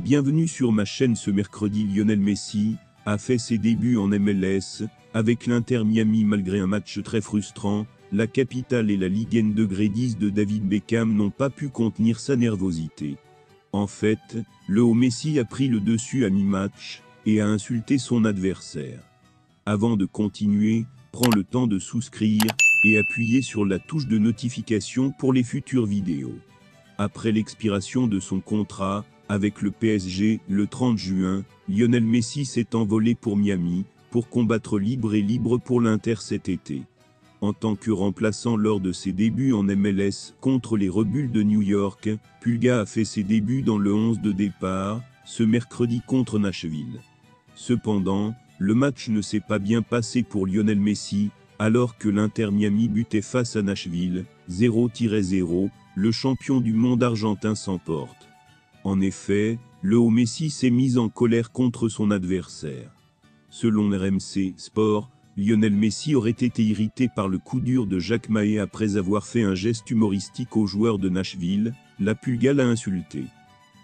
Bienvenue sur ma chaîne. Ce mercredi, Lionel Messi a fait ses débuts en MLS avec l'Inter Miami. Malgré un match très frustrant, la capitale et la Ligue 1 degré 10 de David Beckham n'ont pas pu contenir sa nervosité. En fait, le haut Messi a pris le dessus à mi-match et a insulté son adversaire. Avant de continuer, prends le temps de souscrire et appuyer sur la touche de notification pour les futures vidéos. Après l'expiration de son contrat avec le PSG le 30 juin, Lionel Messi s'est envolé pour Miami pour combattre libre pour l'Inter cet été. En tant que remplaçant lors de ses débuts en MLS contre les Red Bulls de New York, Pulga a fait ses débuts dans le 11 de départ, ce mercredi contre Nashville. Cependant, le match ne s'est pas bien passé pour Lionel Messi, alors que l'Inter Miami butait face à Nashville, 0-0, le champion du monde argentin s'emporte. En effet, le haut Messi s'est mis en colère contre son adversaire. Selon RMC Sport, Lionel Messi aurait été irrité par le coup dur de Jacques Mahé après avoir fait un geste humoristique au joueur de Nashville. La Pulga l'a insulté.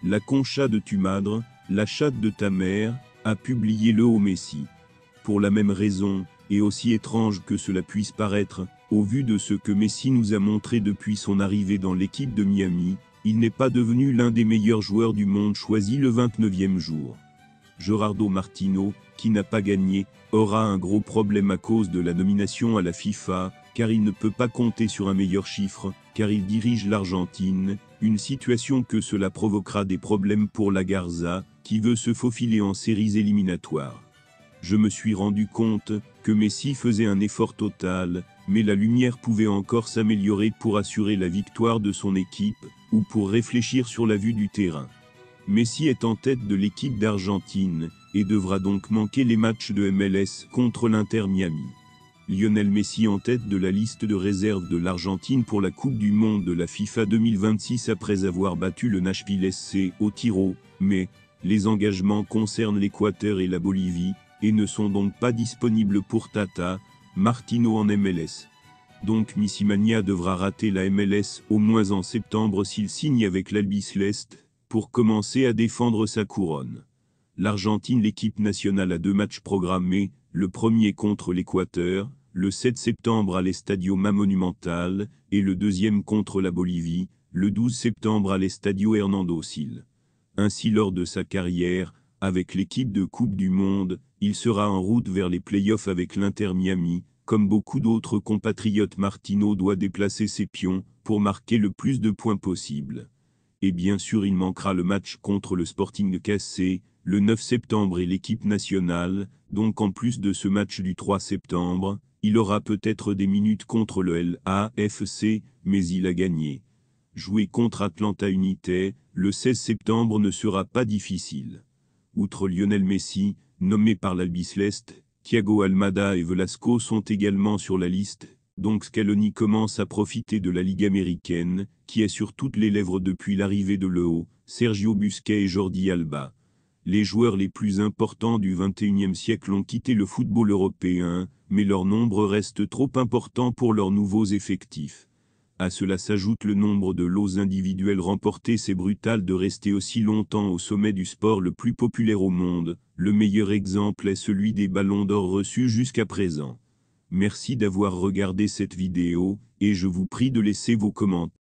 La concha de tu madre, la chatte de ta mère, a publié le haut Messi. Pour la même raison, et aussi étrange que cela puisse paraître, au vu de ce que Messi nous a montré depuis son arrivée dans l'équipe de Miami, il n'est pas devenu l'un des meilleurs joueurs du monde choisi le 29e jour. Gerardo Martino, qui n'a pas gagné, aura un gros problème à cause de la nomination à la FIFA, car il ne peut pas compter sur un meilleur chiffre, car il dirige l'Argentine, une situation que cela provoquera des problèmes pour la Garza, qui veut se faufiler en séries éliminatoires. Je me suis rendu compte que Messi faisait un effort total, mais la lumière pouvait encore s'améliorer pour assurer la victoire de son équipe, ou pour réfléchir sur la vue du terrain. Messi est en tête de l'équipe d'Argentine, et devra donc manquer les matchs de MLS contre l'Inter Miami. Lionel Messi en tête de la liste de réserve de l'Argentine pour la Coupe du Monde de la FIFA 2026 après avoir battu le Nashville SC au tiro, mais les engagements concernent l'Équateur et la Bolivie, et ne sont donc pas disponibles pour Tata Martino en MLS. Donc Missimania devra rater la MLS au moins en septembre s'il signe avec l'Albiceleste, pour commencer à défendre sa couronne. L'Argentine, l'équipe nationale, a 2 matchs programmés, le premier contre l'Équateur, le 7 septembre à l'Estadio Monumental, et le deuxième contre la Bolivie, le 12 septembre à l'Estadio Hernando Siles. Ainsi, lors de sa carrière, avec l'équipe de Coupe du Monde, il sera en route vers les playoffs avec l'Inter Miami. Comme beaucoup d'autres compatriotes, Martino doit déplacer ses pions pour marquer le plus de points possible. Et bien sûr, il manquera le match contre le Sporting KC, le 9 septembre et l'équipe nationale, donc en plus de ce match du 3 septembre, il aura peut-être des minutes contre le LAFC, mais il a gagné. Jouer contre Atlanta United, le 16 septembre ne sera pas difficile. Outre Lionel Messi, nommé par l'Albiceleste, Thiago Almada et Velasco sont également sur la liste, donc Scaloni commence à profiter de la Ligue américaine, qui est sur toutes les lèvres depuis l'arrivée de Leo, Sergio Busquets et Jordi Alba. Les joueurs les plus importants du XXIe siècle ont quitté le football européen, mais leur nombre reste trop important pour leurs nouveaux effectifs. À cela s'ajoute le nombre de lots individuels remportés. C'est brutal de rester aussi longtemps au sommet du sport le plus populaire au monde. Le meilleur exemple est celui des ballons d'or reçus jusqu'à présent. Merci d'avoir regardé cette vidéo, et je vous prie de laisser vos commentaires.